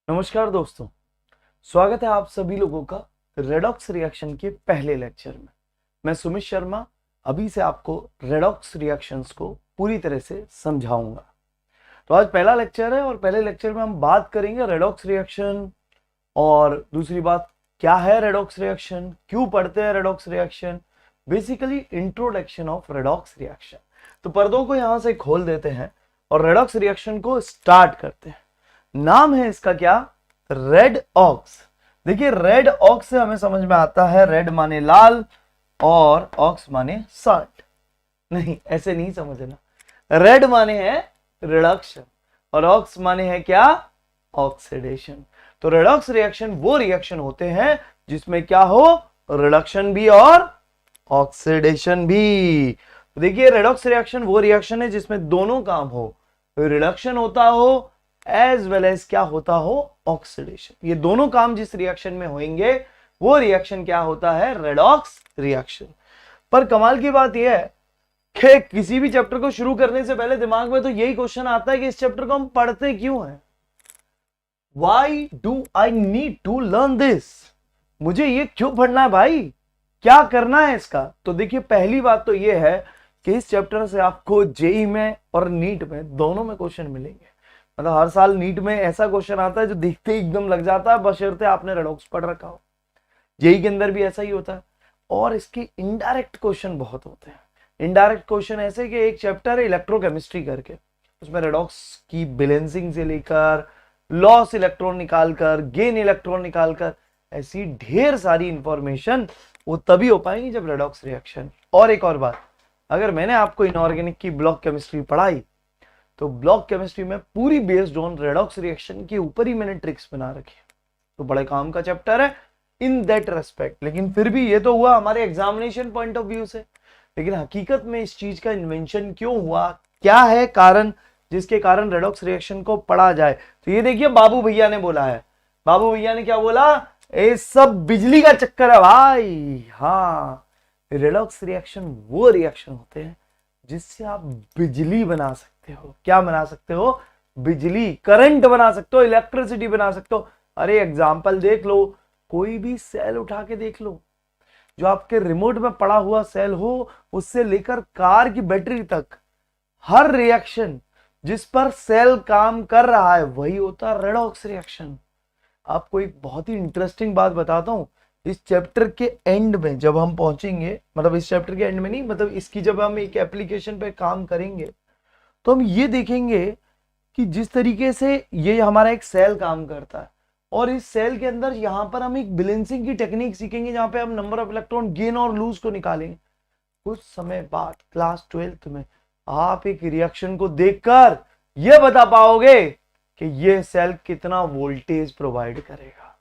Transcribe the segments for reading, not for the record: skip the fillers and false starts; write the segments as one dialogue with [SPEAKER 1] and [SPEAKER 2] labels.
[SPEAKER 1] नमस्कार दोस्तों, स्वागत है आप सभी लोगों का रेडॉक्स रिएक्शन के पहले लेक्चर में। मैं सुमित शर्मा अभी से आपको रेडॉक्स रिएक्शंस को पूरी तरह से समझाऊंगा। तो आज पहला लेक्चर है और पहले लेक्चर में हम बात करेंगे रेडॉक्स रिएक्शन और दूसरी बात क्या है रेडॉक्स रिएक्शन, क्यों पढ़ते हैं redox reaction, basically introduction of redox reaction. तो पर्दों को यहां से खोल देते हैं और रेडॉक्स रिएक्शन को स्टार्ट करते हैं। नाम है इसका क्या? Red ox. देखिए रेड ऑक्स से हमें समझ में आता है रेड माने लाल और ऑक्स माने साल्ट। नहीं, ऐसे नहीं समझना। रेड माने है रिडक्शन और ऑक्स माने है क्या? ऑक्सीडेशन। तो रेडॉक्स रिएक्शन वो रिएक्शन होते हैं जिसमें क्या हो? रिडक्शन भी और ऑक्सीडेशन भी। तो देखिए रेडॉक्स रिएक्शन वो रिएक्शन है जिसमें दोनों काम हो, रिडक्शन होता हो एज वेल एज क्या होता हो? ऑक्सीडेशन। ये दोनों काम जिस रिएक्शन में होंगे वो रिएक्शन क्या होता है? Redox reaction. पर कमाल की बात यह है कि किसी भी चैप्टर को शुरू करने से पहले दिमाग में तो यही क्वेश्चन आता है कि इस चैप्टर को हम पढ़ते क्यों हैं? Why do I need to learn this? मुझे ये क्यों पढ़ना है भाई, क्या करना है इसका? तो देखिए पहली बात तो ये है कि इस चैप्टर से आपको जेई में और नीट में दोनों में क्वेश्चन मिलेंगे। मतलब हर साल नीट में ऐसा क्वेश्चन आता है जो देखते ही एकदम लग जाता है, बशर्ते आपने रेडॉक्स पढ़ रखा हो। जेई के अंदर भी ऐसा ही होता है। और इसके इनडायरेक्ट क्वेश्चन बहुत होते हैं। इनडायरेक्ट क्वेश्चन ऐसे कि एक चैप्टर है इलेक्ट्रोकेमिस्ट्री करके, उसमें रेडॉक्स की बैलेंसिंग से लेकर लॉस इलेक्ट्रॉन निकालकर गेन इलेक्ट्रॉन निकालकर ऐसी ढेर सारी इंफॉर्मेशन वो तभी हो पाएंगी जब रेडॉक्स रिएक्शन। और एक और बात, अगर मैंने आपको इनऑर्गेनिक की ब्लॉक केमिस्ट्री पढ़ाई तो ब्लॉक केमिस्ट्री में पूरी बेस्ड ऑन रेडॉक्स रिएक्शन के ऊपर ही मैंने ट्रिक्स बना रखी है। तो बड़े काम का चैप्टर है इन दैट रेस्पेक्ट। लेकिन फिर भी ये तो हुआ हमारे एग्जामिनेशन पॉइंट ऑफ व्यू से, लेकिन हकीकत में इस चीज का इन्वेंशन क्यों हुआ, क्या है कारण जिसके कारण रेडॉक्स रिएक्शन को पढ़ा जाए? तो ये देखिए बाबू भैया ने बोला है। बाबू भैया ने क्या बोला? ये सब बिजली का चक्कर है भाई। हाँ, रेडॉक्स रिएक्शन वो रिएक्शन होते हैं जिससे आप बिजली बना सकते हो। क्या बना सकते हो? बिजली, करंट बना सकते हो, इलेक्ट्रिसिटी बना सकते हो। अरे एग्जाम्पल देख लो, कोई भी सेल उठा के देख लो, जो आपके रिमोट में पड़ा हुआ सेल हो उससे लेकर कार की बैटरी तक, हर रिएक्शन जिस पर सेल काम कर रहा है वही होता है रेडॉक्स रिएक्शन। आपको एक बहुत ही इंटरेस्टिंग बात बताता हूं। इस चैप्टर के एंड में जब हम पहुंचेंगे, मतलब इस चैप्टर के एंड में नहीं, मतलब इसकी जब हम एक एप्लीकेशन पे काम करेंगे तो हम ये देखेंगे कि जिस तरीके से ये हमारा एक सेल काम करता है और इस सेल के अंदर यहां पर हम एक बैलेंसिंग की टेक्निक सीखेंगे जहां पे हम नंबर ऑफ इलेक्ट्रॉन गेन और लूज को निकालेंगे। कुछ समय बाद क्लास 12th में आप एक रिएक्शन को देखकर यह बता पाओगे कि ये सेल कितना वोल्टेज प्रोवाइड करेगा।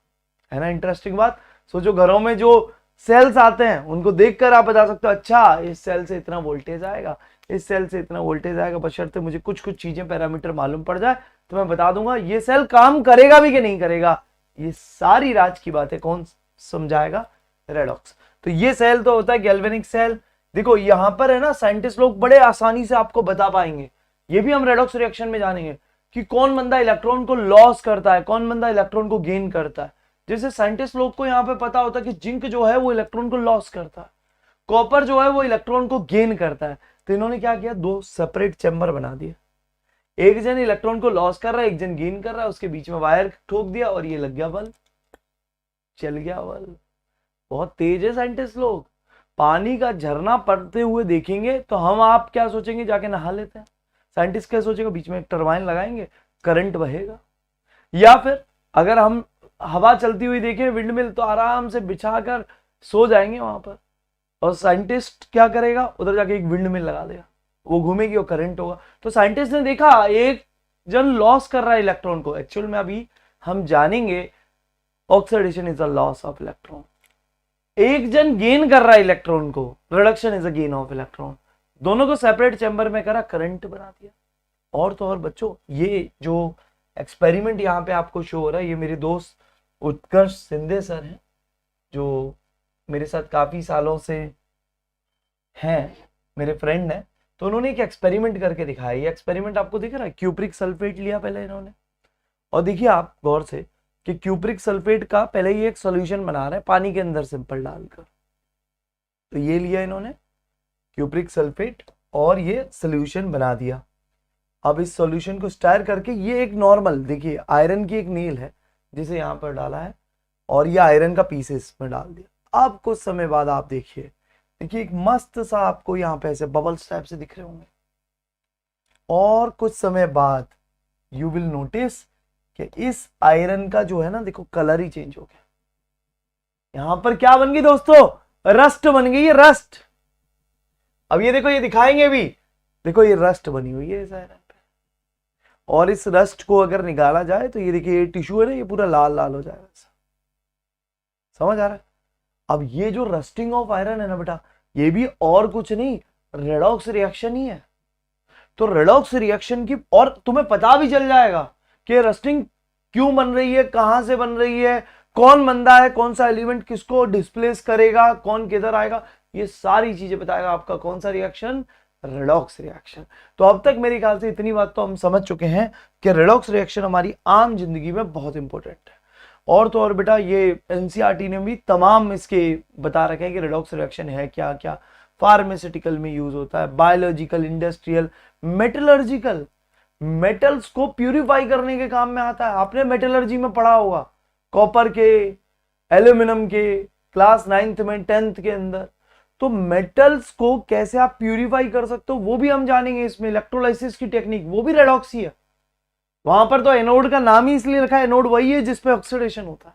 [SPEAKER 1] है ना इंटरेस्टिंग बात? सोचो घरों में जो सेल्स आते हैं उनको देखकर आप बता सकते हो अच्छा इस सेल से इतना वोल्टेज आएगा, इस सेल से इतना वोल्टेज आएगा। बशर्ते मुझे कुछ कुछ चीजें पैरामीटर मालूम पड़ जाए तो मैं बता दूंगा ये सेल काम करेगा भी कि नहीं करेगा। ये सारी राज की बातें कौन समझाएगा? रेडॉक्स। तो ये सेल तो होता है गैल्वेनिक सेल। देखो यहां पर है ना, साइंटिस्ट लोग बड़े आसानी से आपको बता पाएंगे, ये भी हम रेडॉक्स रिएक्शन में जानेंगे कि कौन बंदा इलेक्ट्रॉन को लॉस करता है, कौन बंदा इलेक्ट्रॉन को गेन करता है। जैसे साइंटिस्ट लोग को यहाँ पे पता होता है कि जिंक जो है वो इलेक्ट्रॉन को लॉस करता है, कॉपर जो है वो इलेक्ट्रॉन को गेन करता है। तो इन्होंने क्या किया, दो सेपरेट चैम्बर बना दिए। एक जन इलेक्ट्रॉन को लॉस कर रहा है, एक जन गेन कर रहा है, उसके बीच में वायर ठोक दिया और ये लग गया बल्ब, चल गया बल्ब। बहुत तेज है साइंटिस्ट लोग। पानी का झरना पड़ते हुए देखेंगे तो हम आप क्या सोचेंगे, जाके नहा लेते हैं। साइंटिस्ट क्या सोचेगा, बीच में एक टरबाइन लगाएंगे, करंट बहेगा। या फिर अगर हम हवा चलती हुई देखें, विंड मिल, तो आराम से बिछाकर सो जाएंगे वहां पर। और साइंटिस्ट क्या करेगा, उधर जाके एक विंड मिल लगा देगा, वो घूमेगी और करंट होगा। तो साइंटिस्ट ने देखा एक जन लॉस कर रहा है इलेक्ट्रॉन को। एक्चुअल में अभी हम जानेंगे oxidation is a loss of electron. एक जन गेन कर रहा है इलेक्ट्रॉन को, reduction is a gain of electron. दोनों को सेपरेट चैम्बर में करा, करंट बना दिया। और तो और बच्चों, ये जो एक्सपेरिमेंट यहाँ पे आपको शो हो रहा है, ये मेरे दोस्त उत्कर्ष सिंधे सर हैं जो मेरे साथ काफी सालों से हैं, मेरे फ्रेंड हैं। तो उन्होंने एक एक्सपेरिमेंट करके दिखाया। ये एक्सपेरिमेंट आपको दिख रहा है, क्यूप्रिक सल्फेट लिया पहले इन्होंने, और देखिए आप गौर से, कि क्यूप्रिक सल्फेट का पहले ये एक सॉल्यूशन बना रहे हैं पानी के अंदर सिंपल डालकर। तो ये लिया इन्होंने क्यूप्रिक सल्फेट और ये सॉल्यूशन बना दिया। अब इस सॉल्यूशन को स्टायर करके ये एक नॉर्मल, देखिए आयरन की एक नील है जिसे यहाँ पर डाला है और ये आयरन का पीसेस में डाल दिया। अब कुछ समय बाद आप देखिए एक मस्त सा आपको यहाँ पे ऐसे बबल्स टाइप से दिख रहे होंगे और कुछ समय बाद यू विल नोटिस कि इस आयरन का जो है ना देखो कलर ही चेंज हो गया। यहां पर क्या बन गई दोस्तों, रस्ट बन गई है, रस्ट। अब ये देखो ये दिखाएंगे भी, देखो ये रस्ट बनी हुई है इस आयरन पे और इस रस्ट को अगर निकाला जाए तो ये देखिए ये टिश्यू है ना ये पूरा लाल लाल हो जाएगा। समझ आ रहा है। अब ये जो रस्टिंग ऑफ आयरन है ना बेटा, ये भी और कुछ नहीं रेडॉक्स रिएक्शन ही है। तो रेडॉक्स रिएक्शन की और तुम्हें पता भी चल जाएगा कि रस्टिंग क्यों बन रही है, कहां से बन रही है, कौन बंदा है, कौन सा एलिमेंट किसको डिस्प्लेस करेगा, कौन किधर आएगा, ये सारी चीजें बताएगा आपका कौन सा रिएक्शन, रेडॉक्स रिएक्शन। तो अब तक मेरे ख्याल से इतनी बात तो हम समझ चुके हैं कि रेडॉक्स रिएक्शन हमारी आम जिंदगी में बहुत इंपॉर्टेंट है। और तो और बेटा ये एनसीईआरटी ने भी तमाम इसके बता रखे हैं कि रेडॉक्स रिएक्शन है क्या क्या। फार्मास्यूटिकल में यूज होता है, बायोलॉजिकल, इंडस्ट्रियल, मेटलर्जिकल, मेटल्स को प्यूरिफाई करने के काम में आता है। आपने मेटलर्जी में पढ़ा होगा, कॉपर के, एल्यूमिनियम के, क्लास 9th में 10th के अंदर। तो मेटल्स को कैसे आप प्यूरिफाई कर सकते हो वो भी हम जानेंगे इसमें, इलेक्ट्रोलाइसिस की टेक्निक, वो भी रेडॉक्स ही है। वहां पर तो एनोड का नाम ही इसलिए रखा है, एनोड वही है जिसपे ऑक्सीडेशन होता है।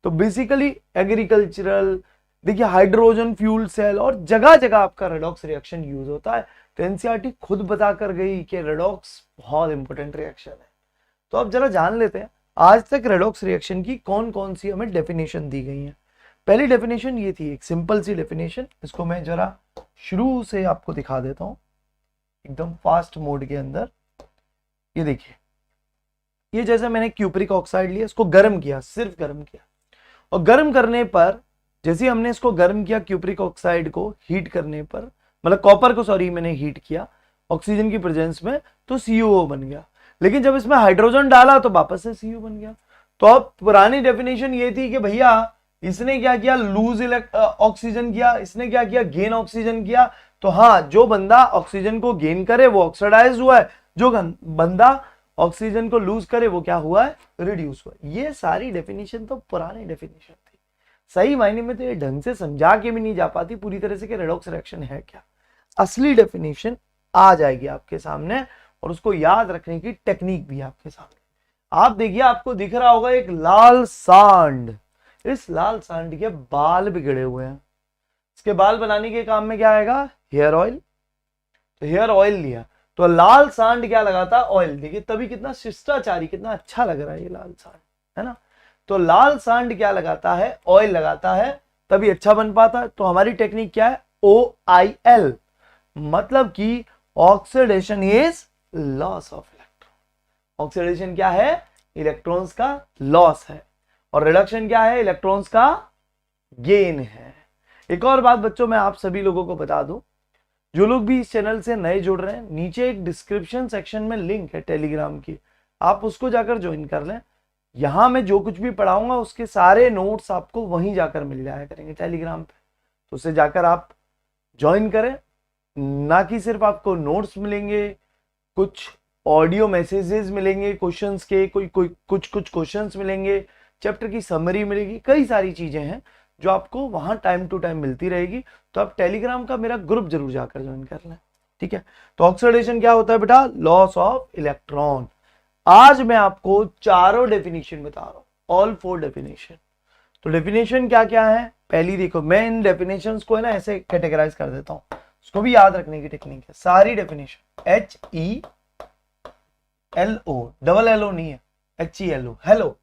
[SPEAKER 1] तो बेसिकली एग्रीकल्चरल, देखिए हाइड्रोजन फ्यूल सेल और जगह जगह आपका रेडॉक्स रिएक्शन यूज होता है। तो एनसीईआरटी खुद बता कर गई कि रेडॉक्स बहुत इंपॉर्टेंट रिएक्शन है। तो अब जरा जान लेते हैं आज तक रेडॉक्स रिएक्शन की कौन कौन सी हमें डेफिनेशन दी गई है। पहली डेफिनेशन ये थी, एक सिंपल सी डेफिनेशन, इसको मैं जरा शुरू से आपको दिखा देता हूं एकदम फास्ट मोड के अंदर। ये देखिए, ये जैसे मैंने क्यूप्रिक ऑक्साइड लिया, इसको गर्म किया, सिर्फ गर्म किया, और गर्म करने पर जैसे हमने इसको गर्म किया क्यूप्रिक ऑक्साइड को हीट करने पर, मतलब कॉपर को सॉरी मैंने हीट किया ऑक्सीजन की प्रेजेंस में, तो CuO बन गया। लेकिन जब इसमें हाइड्रोजन डाला तो वापस से Cu बन गया। तो अब पुरानी डेफिनेशन ये थी कि भैया इसने क्या किया, लूज ऑक्सीजन किया, इसने क्या किया, गेन ऑक्सीजन किया। तो हाँ, जो बंदा ऑक्सीजन को गेन करे वो ऑक्सीडाइज हुआ है, जो बंदा ऑक्सीजन को लूज करे वो क्या हुआ है, रिड्यूस हुआ। ये सारी डेफिनेशन तो पुरानी डेफिनेशन थी। सही मायने में तो ये ढंग से समझा के भी नहीं जा पाती पूरी तरह से कि रेडॉक्स रिएक्शन है क्या। असली डेफिनेशन आ जाएगी आपके सामने और उसको याद रखने की टेक्निक भी आपके सामने। आप देखिए, आपको दिख रहा होगा एक लाल सांड, इस लाल सांड के बाल बिगड़े हुए हैं। इसके बाल बनाने के काम में क्या आएगा, हेयर ऑयल। तो हेयर ऑयल लिया तो लाल सांड क्या लगाता, ऑयल। देखिए तभी कितना शिष्टाचारी, कितना अच्छा लग रहा है ये लाल सांड, है ना। तो लाल सांड क्या लगाता है, ऑयल लगाता है, तभी अच्छा बन पाता है। तो हमारी टेक्निक क्या है, OIL, मतलब कि oxidation is loss of electron. Oxidation क्या है, इलेक्ट्रॉन्स का लॉस है, और रिडक्शन क्या है, इलेक्ट्रॉन्स का गेन है। एक और बात बच्चों मैं आप सभी लोगों को बता दूं, जो लोग भी इस चैनल से नए जुड़ रहे हैं, नीचे एक डिस्क्रिप्शन सेक्शन में लिंक है टेलीग्राम की, आप उसको जाकर ज्वाइन कर लें। यहां मैं जो कुछ भी पढ़ाऊंगा उसके सारे नोट्स आपको वहीं जाकर मिल जाया करेंगे टेलीग्राम पे। तो उसे जाकर आप ज्वाइन करें, ना कि सिर्फ आपको नोट्स मिलेंगे, कुछ ऑडियो मैसेजेस मिलेंगे क्वेश्चंस के, कुछ क्वेश्चंस मिलेंगे, चैप्टर की समरी मिलेगी, कई सारी चीजें हैं जो आपको वहां टाइम टू टाइम मिलती रहेगी। तो आप टेलीग्राम का मेरा ग्रुप जरूर जाकर ज्वाइन कर लें, ठीक है। तो ऑक्सीडेशन क्या होता है बेटा, लॉस ऑफ इलेक्ट्रॉन। आज मैं आपको चारों डेफिनेशन बता रहा हूं, ऑल 4 डेफिनेशन। तो डेफिनेशन क्या क्या है, पहली देखो, मैं इन डेफिनेशंस को है ना ऐसे कैटेगराइज कर देता हूं, उसको भी याद रखने की टेक्निक है। सारी डेफिनेशन HELO, डबल LO नहीं है, HELO, हेलो।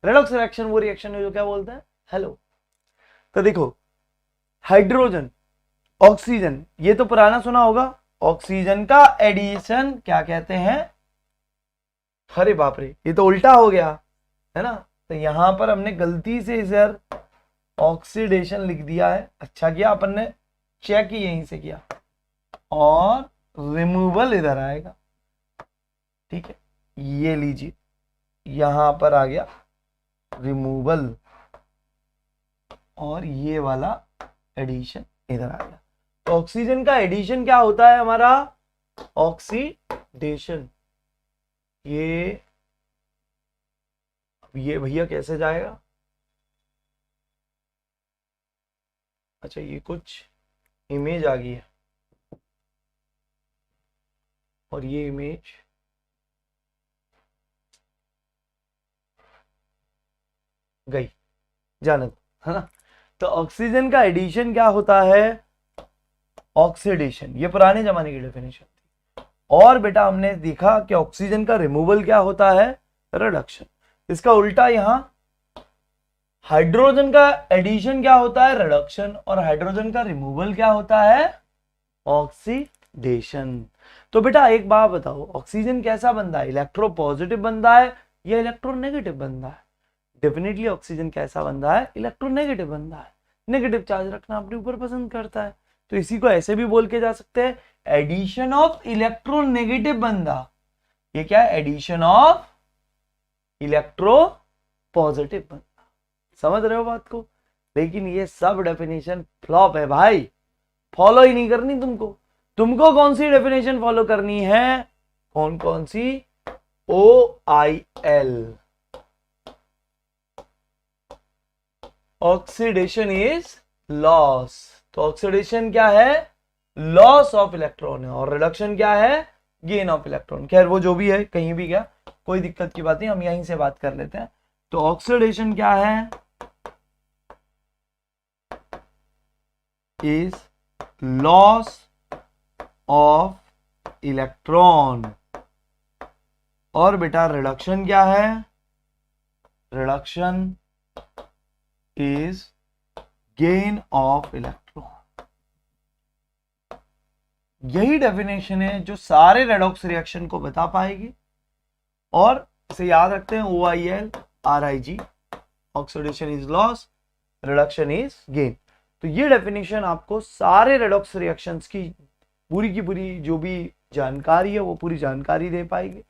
[SPEAKER 1] रेडॉक्स रिएक्शन वो रिएक्शन है जो क्या बोलते हैं, हेलो। तो देखो, हाइड्रोजन, ऑक्सीजन, ये तो पुराना सुना होगा, ऑक्सीजन का एडिशन क्या कहते हैं, अरे बाप रे ये तो उल्टा हो गया है ना। तो यहां पर हमने गलती से इधर ऑक्सीडेशन लिख दिया है, अच्छा किया अपन ने चेक ही यहीं से किया, और रिमूवल इधर आएगा, ठीक है। ये लीजिए यहां पर आ गया रिमूवल और ये वाला एडिशन इधर आ गया। तो ऑक्सीजन का एडिशन क्या होता है हमारा? ऑक्सीडेशन। ये भैया कैसे जाएगा? अच्छा, ये कुछ इमेज आ गई है और ये इमेज गई, जाने दो, है ना। तो ऑक्सीजन का एडिशन क्या होता है? ऑक्सीडेशन। ये पुराने जमाने की डेफिनेशन थी। और बेटा हमने देखा कि ऑक्सीजन का रिमूवल क्या होता है? रिडक्शन। इसका उल्टा यहां हाइड्रोजन का एडिशन क्या होता है? रिडक्शन। और हाइड्रोजन का रिमूवल क्या होता है? ऑक्सीडेशन। तो बेटा एक बात बताओ, ऑक्सीजन कैसा बंदा है? इलेक्ट्रो पॉजिटिव बंदा है या इलेक्ट्रो नेगेटिव बंदा है? डेफिनेटली ऑक्सीजन कैसा बंदा है? इलेक्ट्रो नेगेटिव बंदा है। नेगेटिव चार्ज रखना अपने ऊपर पसंद करता है। तो इसी को ऐसे भी बोल के जा सकते हैं, एडिशन ऑफ इलेक्ट्रो नेगेटिव बंदा। ये क्या है? एडिशन ऑफ इलेक्ट्रो पॉजिटिव बंदा। समझ रहे हो बात को? लेकिन ये सब डेफिनेशन फ्लॉप है भाई, फॉलो ही नहीं करनी तुमको। तुमको कौन सी डेफिनेशन फॉलो करनी है? कौन कौन सी? OIL, oxidation is loss. तो ऑक्सीडेशन क्या है? लॉस ऑफ इलेक्ट्रॉन है। और रिडक्शन क्या है? Gain of electron. खैर वो जो भी है, कहीं भी क्या, कोई दिक्कत की बात नहीं, हम यहीं से बात कर लेते हैं। तो ऑक्सीडेशन क्या है? Is loss of electron. और बेटा रिडक्शन क्या है? Reduction is gain of electron. यही डेफिनेशन है जो सारे रेडॉक्स रिएक्शन को बता पाएगी। और इसे याद रखते हैं, OIL RIG, oxidation is loss, reduction is gain. तो ये डेफिनेशन आपको सारे रेडॉक्स रिएक्शंस की पूरी जो भी जानकारी है वो पूरी जानकारी दे पाएगी।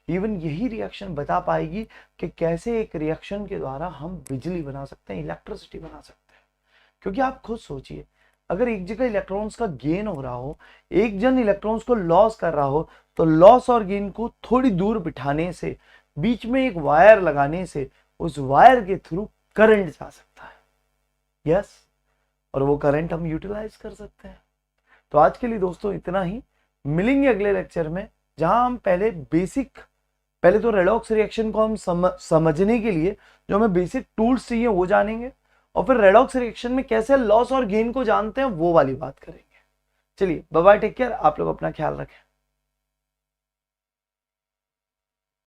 [SPEAKER 1] इवन यही रिएक्शन बता पाएगी कि कैसे एक रिएक्शन के द्वारा हम बिजली बना सकते हैं, इलेक्ट्रिसिटी बना सकते हैं। क्योंकि आप खुद सोचिए, अगर एक जगह इलेक्ट्रॉन्स का गेन हो रहा हो, एक जन इलेक्ट्रॉन्स को लॉस कर रहा हो, तो लॉस और गेन को थोड़ी दूर बिठाने से, बीच में एक वायर लगाने से, उस वायर के थ्रू करंट जा सकता है। यस, और वो करंट हम यूटिलाइज कर सकते हैं। तो आज के लिए दोस्तों इतना ही। मिलेंगे अगले लेक्चर में, जहां हम पहले तो रेडॉक्स रिएक्शन को हम समझने के लिए जो हमें बेसिक टूल्स चाहिए वो जानेंगे, और फिर रेडॉक्स रिएक्शन में कैसे लॉस और गेन को जानते हैं वो वाली बात करेंगे। चलिए बाय बाय, टेक केयर, आप लोग अपना ख्याल रखें।